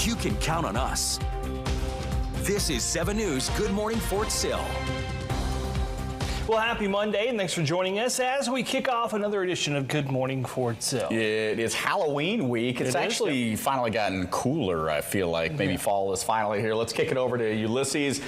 you can count on us. This is 7 News Good Morning Fort Sill. Well, happy Monday, and thanks for joining us as we kick off another edition of Good Morning Fort Sill. It is Halloween week. It's actually finally gotten cooler, I feel like. Maybe fall is finally here. Let's kick it over to Ulysses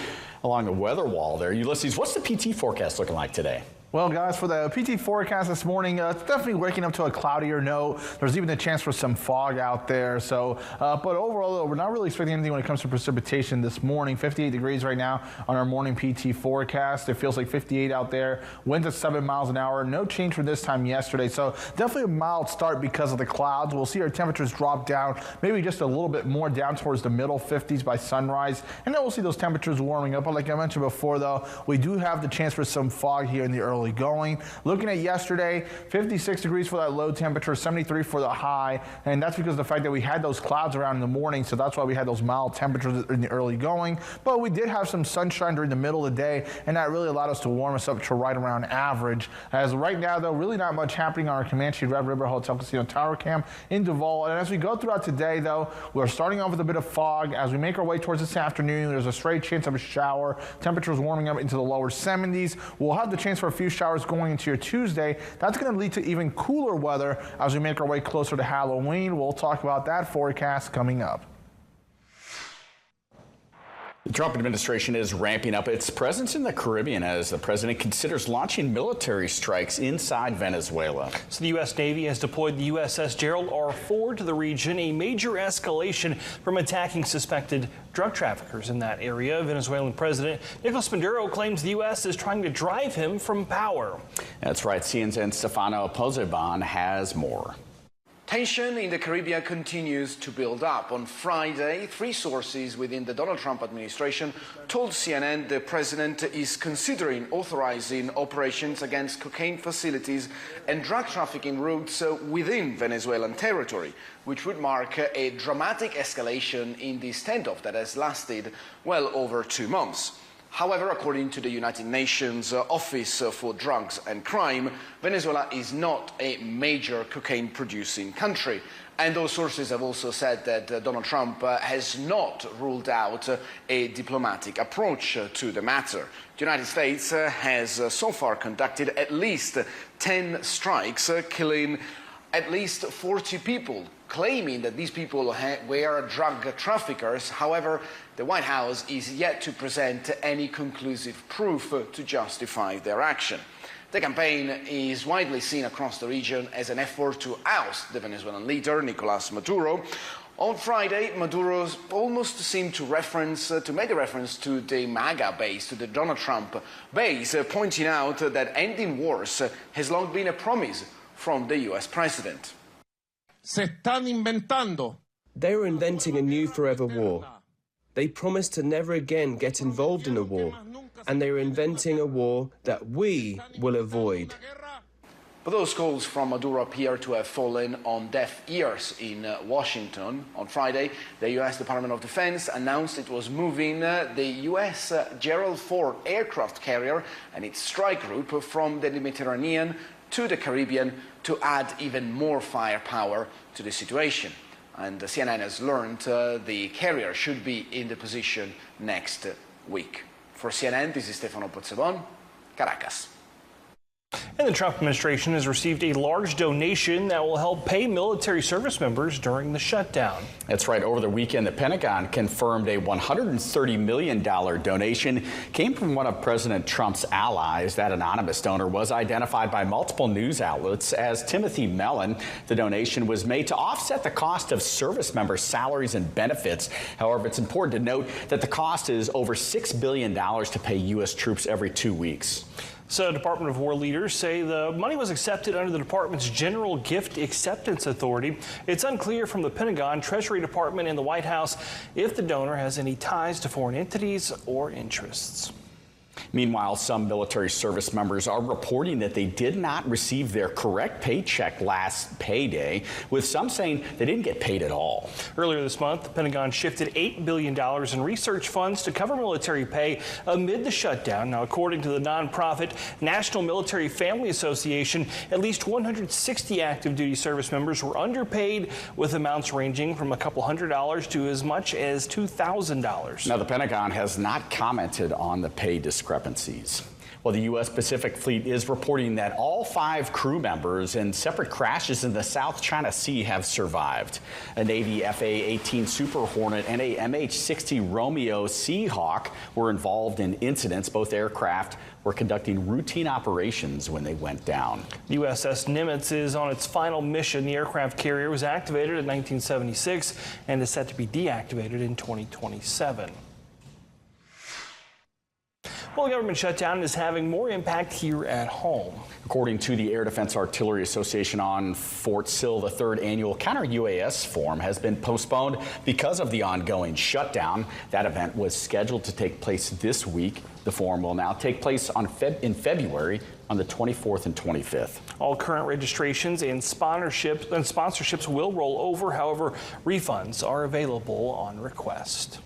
along the weather wall there. Ulysses, what's the PT forecast looking like today? Well, guys, for the PT forecast this morning, it's definitely waking up to a cloudier note. There's even a chance for some fog out there. So, but overall, we're not really expecting anything when it comes to precipitation this morning. 58 degrees right now on our morning PT forecast. It feels like 58 out there. Winds at 7 miles an hour. No change from this time yesterday. So definitely a mild start because of the clouds. We'll see our temperatures drop down, maybe just a little bit more down towards the middle 50s by sunrise. And then we'll see those temperatures warming up. But like I mentioned before, though, we do have the chance for some fog here in the early going. Looking at yesterday, 56 degrees for that low temperature, 73 for the high, and that's because of the fact that we had those clouds around in the morning, so that's why we had those mild temperatures in the early going. But we did have some sunshine during the middle of the day, and that really allowed us to warm us up to right around average. As right now, though, really not much happening on our Comanche Red River Hotel Casino Tower Cam in Duval. And as we go throughout today, though, we're starting off with a bit of fog. As we make our way towards this afternoon, there's a straight chance of a shower. Temperatures warming up into the lower 70s. We'll have the chance for a few showers going into your Tuesday. That's going to lead to even cooler weather as we make our way closer to Halloween. We'll talk about that forecast coming up. The Trump administration is ramping up its presence in the Caribbean as the president considers launching military strikes inside Venezuela. So the U.S. Navy has deployed the USS Gerald R. Ford to the region, a major escalation from attacking suspected drug traffickers in that area. Venezuelan President Nicolas Maduro claims the U.S. is trying to drive him from power. That's right. CNN's Stefano Pozzebon has more. Tension in the Caribbean continues to build up. On Friday, 3 sources within the Donald Trump administration told CNN the president is considering authorizing operations against cocaine facilities and drug trafficking routes within Venezuelan territory, which would mark a dramatic escalation in the standoff that has lasted well over 2 months. However, according to the United Nations Office for Drugs and Crime, Venezuela is not a major cocaine-producing country. And those sources have also said that Donald Trump has not ruled out a diplomatic approach to the matter. The United States has so far conducted at least 10 strikes, killing at least 40 people, claiming that these people were drug traffickers. However, the White House is yet to present any conclusive proof to justify their action. The campaign is widely seen across the region as an effort to oust the Venezuelan leader, Nicolas Maduro. On Friday, Maduro almost seemed to make a reference to the MAGA base, to the Donald Trump base, pointing out that ending wars has long been a promise from the U.S. president. Se están inventando. They are inventing a new forever war. They promise to never again get involved in a war, and they are inventing a war that we will avoid. But those calls from Maduro appear to have fallen on deaf ears in Washington. On Friday, the U.S. Department of Defense announced it was moving the U.S. Gerald Ford aircraft carrier and its strike group from the Mediterranean to the Caribbean to add even more firepower to the situation. And CNN has learned the carrier should be in the position next week. For CNN, this is Stefano Pozzebon, Caracas. And the Trump administration has received a large donation that will help pay military service members during the shutdown. That's right. Over the weekend, the Pentagon confirmed a $130 million donation came from one of President Trump's allies. That anonymous donor was identified by multiple news outlets as Timothy Mellon. The donation was made to offset the cost of service members' salaries and benefits. However, it's important to note that the cost is over $6 billion to pay U.S. troops every 2 weeks. So Department of War leaders say the money was accepted under the department's General Gift Acceptance Authority. It's unclear from the Pentagon, Treasury Department, and the White House if the donor has any ties to foreign entities or interests. Meanwhile, some military service members are reporting that they did not receive their correct paycheck last payday, with some saying they didn't get paid at all. Earlier this month, the Pentagon shifted $8 billion in research funds to cover military pay amid the shutdown. Now, according to the nonprofit National Military Family Association, at least 160 active duty service members were underpaid, with amounts ranging from a couple $100s to as much as $2,000. Now, the Pentagon has not commented on the pay discrepancies. Well, the U.S. Pacific Fleet is reporting that all 5 crew members in separate crashes in the South China Sea have survived. A Navy FA-18 Super Hornet and a MH-60 Romeo Seahawk were involved in incidents. Both aircraft were conducting routine operations when they went down. The USS Nimitz is on its final mission. The aircraft carrier was activated in 1976 and is set to be deactivated in 2027. Well, the government shutdown is having more impact here at home. According to the Air Defense Artillery Association on Fort Sill, the 3rd annual Counter-UAS Forum has been postponed because of the ongoing shutdown. That event was scheduled to take place this week. The forum will now take place in February on the 24th and 25th. All current registrations and sponsorships will roll over. However, refunds are available on request.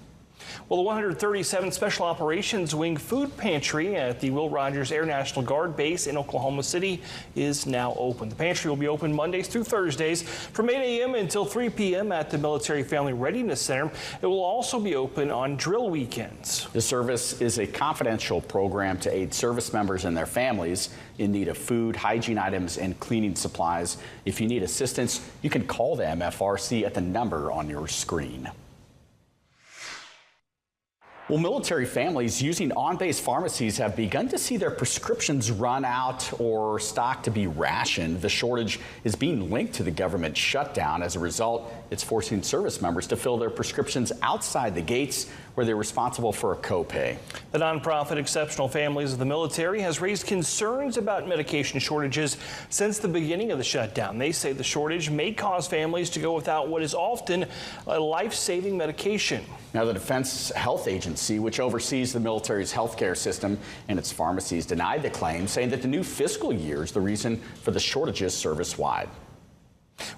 Well, the 137th Special Operations Wing Food Pantry at the Will Rogers Air National Guard Base in Oklahoma City is now open. The pantry will be open Mondays through Thursdays from 8 a.m. until 3 p.m. at the Military Family Readiness Center. It will also be open on drill weekends. The service is a confidential program to aid service members and their families in need of food, hygiene items, and cleaning supplies. If you need assistance, you can call the MFRC at the number on your screen. Well, military families using on-base pharmacies have begun to see their prescriptions run out or stock to be rationed. The shortage is being linked to the government shutdown. As a result, it's forcing service members to fill their prescriptions outside the gates where they're responsible for a copay. The nonprofit Exceptional Families of the Military has raised concerns about medication shortages since the beginning of the shutdown. They say the shortage may cause families to go without what is often a life-saving medication. Now, the Defense Health Agency, which oversees the military's healthcare system and its pharmacies, denied the claim, saying that the new fiscal year is the reason for the shortages service-wide.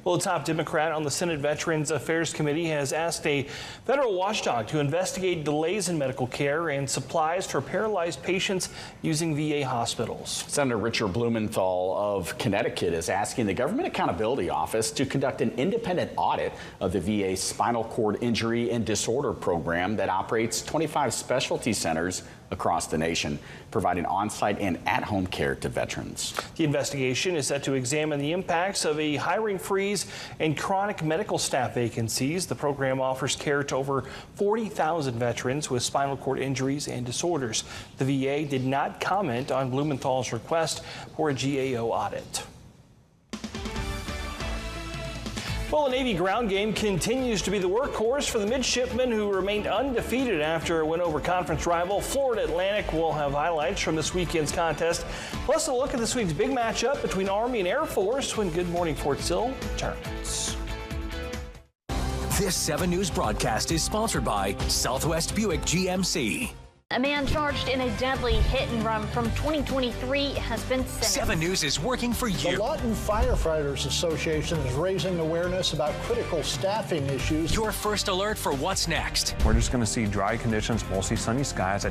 Well, a top Democrat on the Senate Veterans Affairs Committee has asked a federal watchdog to investigate delays in medical care and supplies for paralyzed patients using VA hospitals. Senator Richard Blumenthal of Connecticut is asking the Government Accountability Office to conduct an independent audit of the VA Spinal Cord Injury and Disorder Program that operates 25 specialty centers across the nation, providing on-site and at-home care to veterans. The investigation is set to examine the impacts of a hiring freeze and chronic medical staff vacancies. The program offers care to over 40,000 veterans with spinal cord injuries and disorders. The VA did not comment on Blumenthal's request for a GAO audit. Well, the Navy ground game continues to be the workhorse for the midshipmen who remained undefeated after a win over conference rival Florida Atlantic. We'll have highlights from this weekend's contest, plus a look at this week's big matchup between Army and Air Force when Good Morning Fort Sill returns. This 7 News broadcast is sponsored by Southwest Buick GMC. A man charged in a deadly hit and run from 2023 has been sentenced. 7 News is working for you. The Lawton Firefighters Association is raising awareness about critical staffing issues. Your first alert for what's next. We're just going to see dry conditions, mostly sunny skies.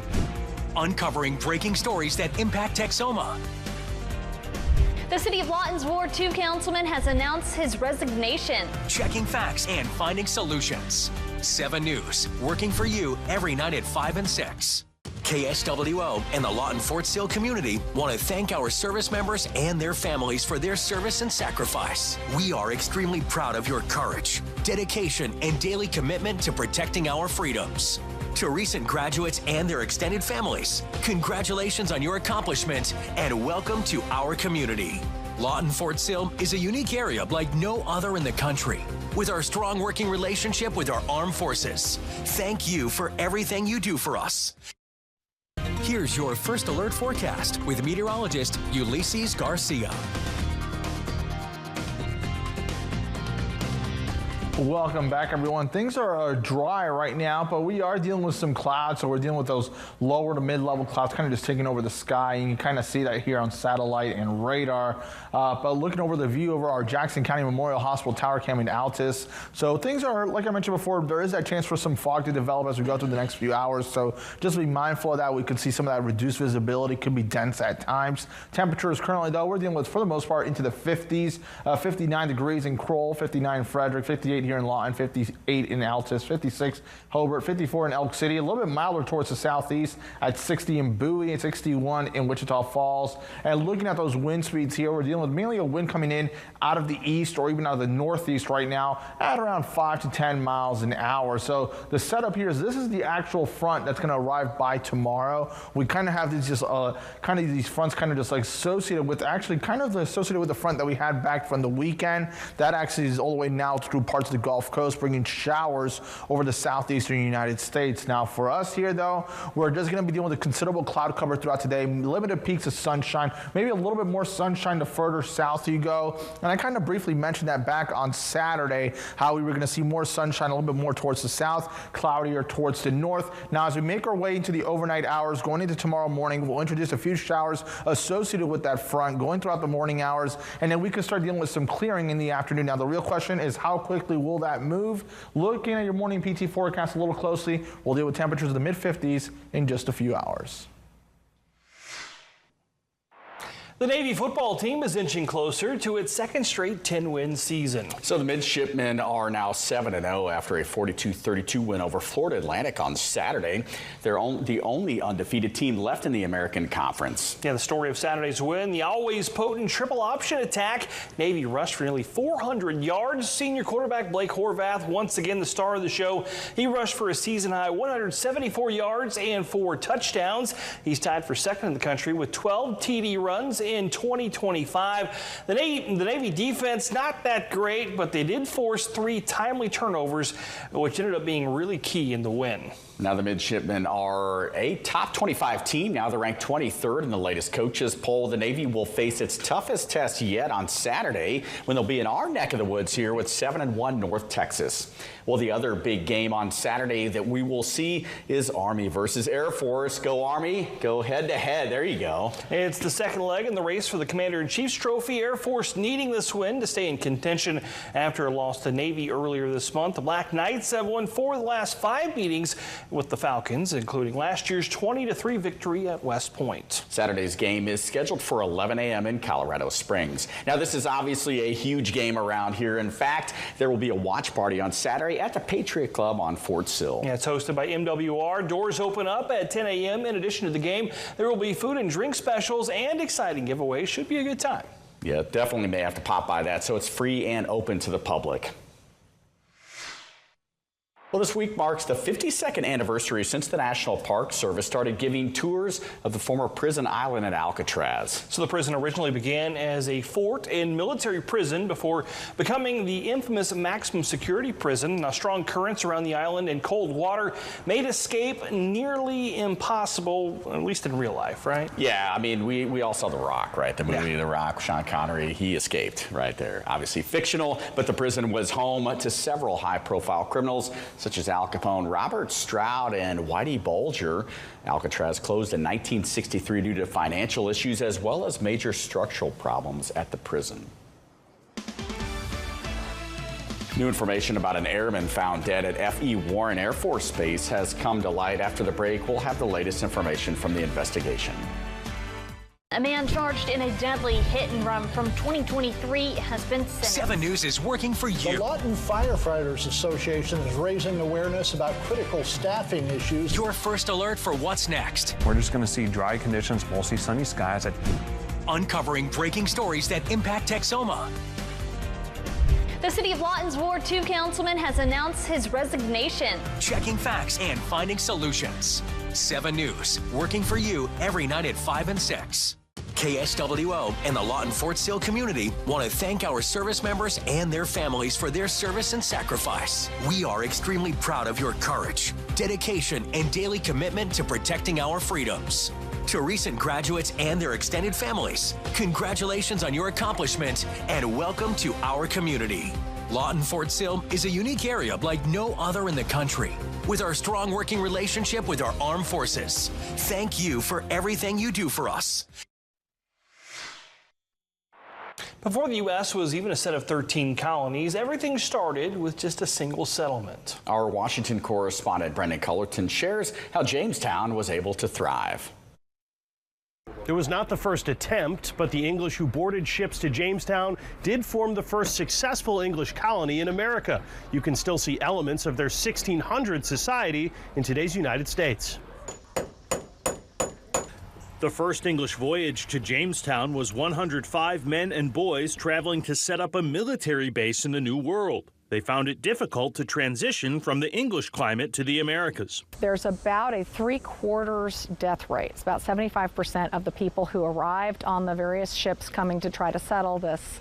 Uncovering breaking stories that impact Texoma. The city of Lawton's Ward 2 councilman has announced his resignation. Checking facts and finding solutions. 7 News, working for you every night at 5 and 6. KSWO and the Lawton Fort Sill community want to thank our service members and their families for their service and sacrifice. We are extremely proud of your courage, dedication, and daily commitment to protecting our freedoms. To recent graduates and their extended families, congratulations on your accomplishment and welcome to our community. Lawton Fort Sill is a unique area like no other in the country, with our strong working relationship with our armed forces. Thank you for everything you do for us. Here's your first alert forecast with meteorologist Ulysses Garcia. Welcome back, everyone. Things are dry right now, but we are dealing with some clouds. So we're dealing with those lower to mid-level clouds kind of just taking over the sky. You can kind of see that here on satellite and radar. But looking over the view over our Jackson County Memorial Hospital Tower Cam in Altus. So things are, like I mentioned before, there is that chance for some fog to develop as we go through the next few hours. So just be mindful of that. We could see some of that reduced visibility, could be dense at times. Temperatures currently, though, we're dealing with, for the most part, into the 50s, 59 degrees in Kroll, 59 in Frederick, 58 here in Lawton, 58 in Altus, 56 Hobart, 54 in Elk City, a little bit milder towards the southeast at 60 in Bowie and 61 in Wichita Falls. And looking at those wind speeds here, we're dealing with mainly a wind coming in out of the east or even out of the northeast right now at around 5 to 10 miles an hour. So the setup here is this is the actual front that's going to arrive by tomorrow. We kind of have these just kind of these fronts kind of just like associated with the front that we had back from the weekend. That actually is all the way now through parts of the Gulf Coast, bringing showers over the southeastern United States. Now for us here, though, we're just going to be dealing with a considerable cloud cover throughout today, limited peaks of sunshine, maybe a little bit more sunshine the further south you go. And I kind of briefly mentioned that back on Saturday, how we were going to see more sunshine a little bit more towards the south, cloudier towards the north. Now, as we make our way into the overnight hours, going into tomorrow morning, we'll introduce a few showers associated with that front going throughout the morning hours, and then we can start dealing with some clearing in the afternoon. Now, the real question is how quickly will that move? Looking at your morning PT forecast a little closely, we'll deal with temperatures in the mid-50s in just a few hours. The Navy football team is inching closer to its second straight 10-win season. So the midshipmen are now 7-0 after a 42-32 win over Florida Atlantic on Saturday. They're the only undefeated team left in the American Conference. Yeah, the story of Saturday's win, the always potent triple option attack. Navy rushed for nearly 400 yards. Senior quarterback Blake Horvath, once again the star of the show. He rushed for a season-high 174 yards and 4 touchdowns. He's tied for second in the country with 12 TD runs in 2025. The Navy defense, not that great, but they did force 3 timely turnovers, which ended up being really key in the win. Now the midshipmen are a top 25 team. Now they're ranked 23rd in the latest coaches poll. The Navy will face its toughest test yet on Saturday when they'll be in our neck of the woods here with 7-1 North Texas. Well, the other big game on Saturday that we will see is Army versus Air Force. Go Army, go head to head. There you go. It's the second leg in the race for the Commander-in-Chief's trophy. Air Force needing this win to stay in contention after a loss to Navy earlier this month. The Black Knights have won 4 of the last 5 meetings with the Falcons, including last year's 20-3 victory at West Point. Saturday's game is scheduled for 11 a.m. in Colorado Springs. Now, this is obviously a huge game around here. In fact, there will be a watch party on Saturday at the Patriot Club on Fort Sill. Yeah, it's hosted by MWR. Doors open up at 10 a.m. In addition to the game, there will be food and drink specials and exciting giveaways. Should be a good time. Yeah, definitely may have to pop by that. So it's free and open to the public. Well, this week marks the 52nd anniversary since the National Park Service started giving tours of the former prison island at Alcatraz. So the prison originally began as a fort and military prison before becoming the infamous maximum security prison. Now, strong currents around the island and cold water made escape nearly impossible, at least in real life, right? Yeah, I mean, we all saw The Rock, right? The movie The Rock, Sean Connery, he escaped right there. Obviously fictional, but the prison was home to several high-profile criminals, such as Al Capone, Robert Stroud, and Whitey Bulger. Alcatraz closed in 1963 due to financial issues as well as major structural problems at the prison. New information about an airman found dead at F.E. Warren Air Force Base has come to light. After the break, we'll have the latest information from the investigation. A man charged in a deadly hit and run from 2023 has been sentenced. 7 News is working for you. The Lawton Firefighters Association is raising awareness about critical staffing issues. Your first alert for what's next. We're just going to see dry conditions, mostly sunny skies. Uncovering breaking stories that impact Texoma. The City of Lawton's Ward 2 councilman has announced his resignation. Checking facts and finding solutions. 7 News, working for you every night at 5 and 6. KSWO and the Lawton Fort Sill community want to thank our service members and their families for their service and sacrifice. We are extremely proud of your courage, dedication, and daily commitment to protecting our freedoms. To recent graduates and their extended families, congratulations on your accomplishment and welcome to our community. Lawton Fort Sill is a unique area like no other in the country. With our strong working relationship with our armed forces, thank you for everything you do for us. Before the U.S. was even a set of 13 colonies, everything started with just a single settlement. Our Washington correspondent Brendan Cullerton shares how Jamestown was able to thrive. It was not the first attempt, but the English who boarded ships to Jamestown did form the first successful English colony in America. You can still see elements of their 1600 society in today's United States. The first English voyage to Jamestown was 105 men and boys traveling to set up a military base in the New World. They found it difficult to transition from the English climate to the Americas. There's about a 3/4 death rate. It's about 75% of the people who arrived on the various ships coming to try to settle this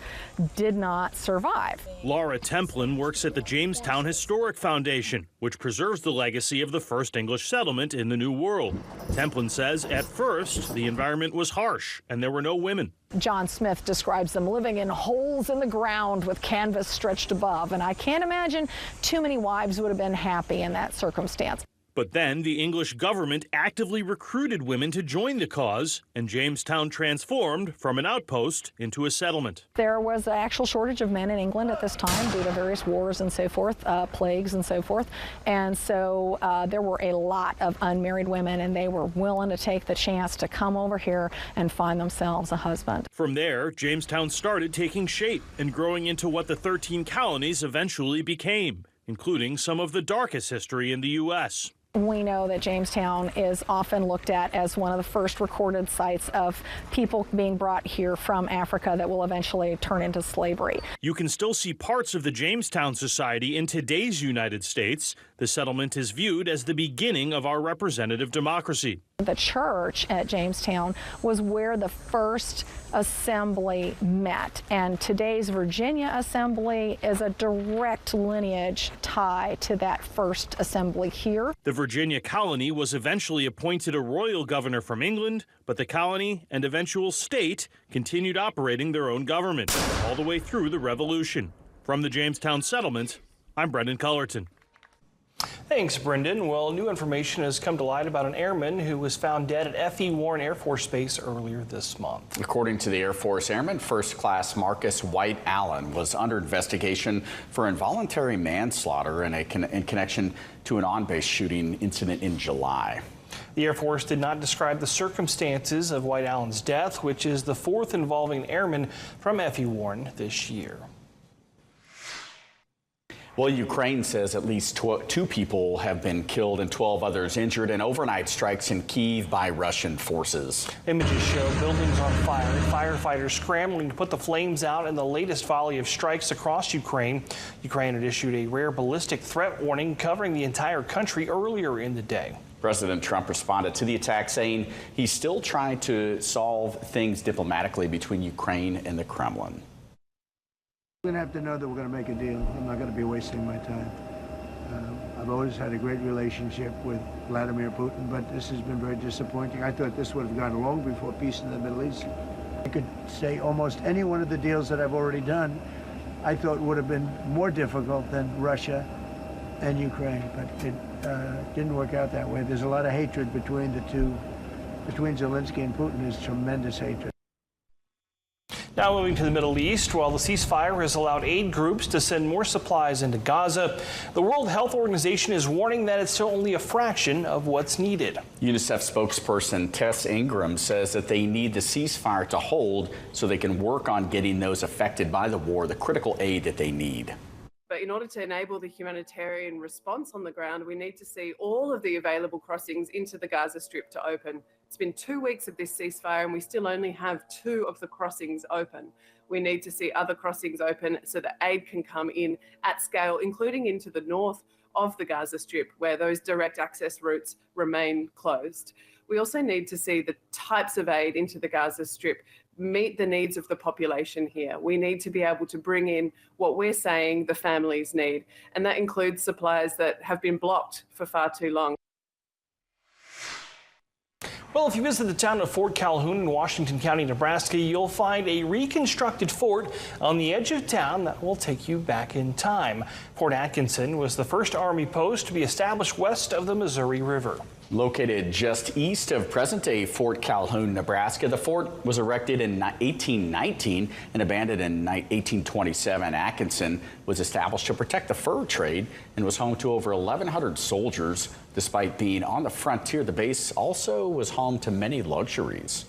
did not survive. Laura Templin works at the Jamestown Historic Foundation, which preserves the legacy of the first English settlement in the New World. Templin says at first the environment was harsh and there were no women. John Smith describes them living in holes in the ground with canvas stretched above, and I can't imagine too many wives would have been happy in that circumstance. But then the English government actively recruited women to join the cause, and Jamestown transformed from an outpost into a settlement. There was an actual shortage of men in England at this time due to various wars and so forth, plagues and so forth. And so there were a lot of unmarried women, and they were willing to take the chance to come over here and find themselves a husband. From there, Jamestown started taking shape and growing into what the 13 colonies eventually became, including some of the darkest history in the U.S. We know that Jamestown is often looked at as one of the first recorded sites of people being brought here from Africa that will eventually turn into slavery. You can still see parts of the Jamestown Society in today's United States. The settlement is viewed as the beginning of our representative democracy. The church at Jamestown was where the first assembly met, and today's Virginia Assembly is a direct lineage tie to that first assembly here. The Virginia colony was eventually appointed a royal governor from England, but the colony and eventual state continued operating their own government all the way through the Revolution. From the Jamestown settlement, I'm Brendan Cullerton. Thanks, Brendan. Well, new information has come to light about an airman who was found dead at F.E. Warren Air Force Base earlier this month. According to the Air Force Airman, First Class Marcus White Allen was under investigation for involuntary manslaughter in connection to an on-base shooting incident in July. The Air Force did not describe the circumstances of White Allen's death, which is the fourth involving airman from F.E. Warren this year. Well, Ukraine says at least 2 people have been killed and 12 others injured in overnight strikes in Kyiv by Russian forces. Images show buildings on fire and firefighters scrambling to put the flames out in the latest volley of strikes across Ukraine. Ukraine had issued a rare ballistic threat warning covering the entire country earlier in the day. President Trump responded to the attack, saying he's still trying to solve things diplomatically between Ukraine and the Kremlin. We're going to have to know that we're going to make a deal. I'm not going to be wasting my time. I've always had a great relationship with Vladimir Putin, but this has been very disappointing. I thought this would have gone long before peace in the Middle East. I could say almost any one of the deals that I've already done, I thought would have been more difficult than Russia and Ukraine, but it didn't work out that way. There's a lot of hatred between the two. Between Zelensky and Putin, there's tremendous hatred. Now moving to the Middle East, while the ceasefire has allowed aid groups to send more supplies into Gaza, the World Health Organization is warning that it's still only a fraction of what's needed. UNICEF spokesperson Tess Ingram says that they need the ceasefire to hold so they can work on getting those affected by the war the critical aid that they need. But in order to enable the humanitarian response on the ground, we need to see all of the available crossings into the Gaza Strip to open. It's been 2 weeks of this ceasefire and we still only have 2 of the crossings open. We need to see other crossings open so that aid can come in at scale, including into the north of the Gaza Strip, where those direct access routes remain closed. We also need to see the types of aid into the Gaza Strip meet the needs of the population here. We need to be able to bring in what we're saying the families need, and that includes supplies that have been blocked for far too long. Well, if you visit the town of Fort Calhoun in Washington County, Nebraska, you'll find a reconstructed fort on the edge of town that will take you back in time. Fort Atkinson was the first Army post to be established west of the Missouri River. Located just east of present-day Fort Calhoun, Nebraska, the fort was erected in 1819 and abandoned in 1827. Atkinson was established to protect the fur trade and was home to over 1,100 soldiers. Despite being on the frontier, the base also was home to many luxuries.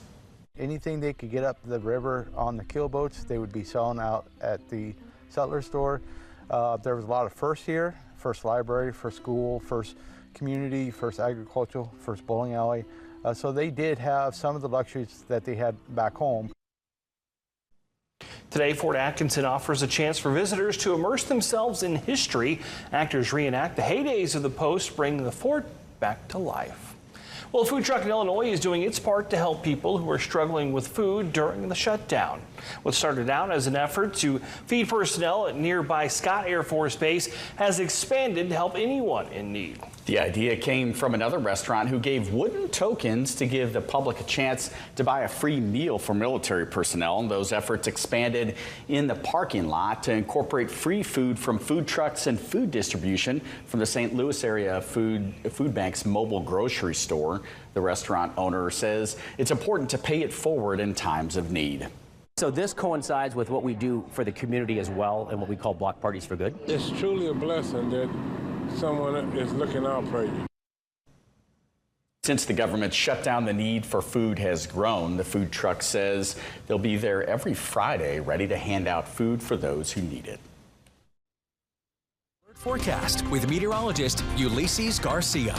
Anything they could get up the river on the keelboats, they would be selling out at the Sutler store. There was a lot of firsts here: first library, first school, first community, first agricultural, first bowling alley. So they did have some of the luxuries that they had back home. Today, Fort Atkinson offers a chance for visitors to immerse themselves in history. Actors reenact the heydays of the post, bringing the fort back to life. Well, a food truck in Illinois is doing its part to help people who are struggling with food during the shutdown. What started out as an effort to feed personnel at nearby Scott Air Force Base has expanded to help anyone in need. The idea came from another restaurant who gave wooden tokens to give the public a chance to buy a free meal for military personnel. And those efforts expanded in the parking lot to incorporate free food from food trucks and food distribution from the St. Louis area food bank's mobile grocery store. The restaurant owner says it's important to pay it forward in times of need. So this coincides with what we do for the community as well, and what we call Block Parties for Good. It's truly a blessing that someone is looking out for you. Since the government shut down, the need for food has grown. The food truck says they'll be there every Friday, ready to hand out food for those who need it. Forecast with meteorologist Ulysses Garcia.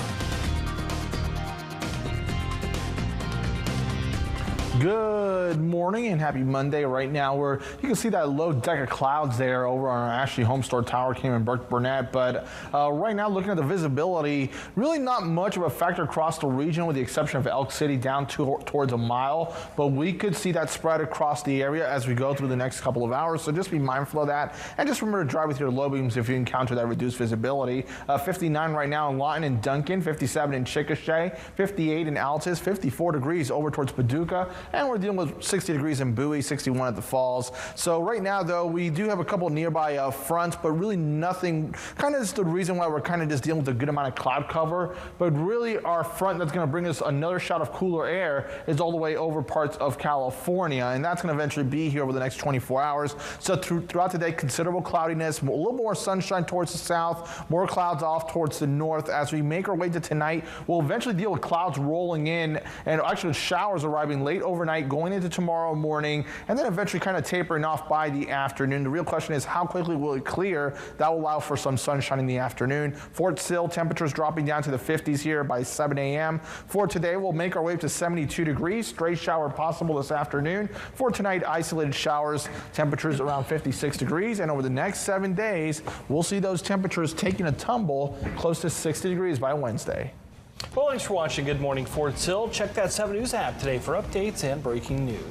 Good morning and happy Monday. Right now, you can see that low deck of clouds there over on our Ashley Home Store Tower, came in Burnett. But right now, looking at the visibility, really not much of a factor across the region, with the exception of Elk City down towards a mile. But we could see that spread across the area as we go through the next couple of hours. So just be mindful of that, and just remember to drive with your low beams if you encounter that reduced visibility. 59 right now in Lawton and Duncan, 57 in Chickasha, 58 in Altus, 54 degrees over towards Paducah. And we're dealing with 60 degrees in Bowie, 61 at the Falls. So right now, though, we do have a couple nearby fronts, but really nothing. Kind of is the reason why we're kind of just dealing with a good amount of cloud cover. But really, our front that's going to bring us another shot of cooler air is all the way over parts of California, and that's going to eventually be here over the next 24 hours. So throughout the day, considerable cloudiness, a little more sunshine towards the south, more clouds off towards the north. As we make our way to tonight, we'll eventually deal with clouds rolling in, and actually showers arriving late overnight, going into tomorrow morning, and then eventually kind of tapering off by the afternoon. The real question is, how quickly will it clear? That will allow for some sunshine in the afternoon. Fort Sill, temperatures dropping down to the 50s here by 7 a.m. For today, we'll make our way up to 72 degrees. Stray shower possible this afternoon. For tonight, isolated showers, temperatures around 56 degrees. And over the next 7 days, we'll see those temperatures taking a tumble close to 60 degrees by Wednesday. Well, thanks for watching Good Morning Fort Sill. Check that 7 News app today for updates and breaking news.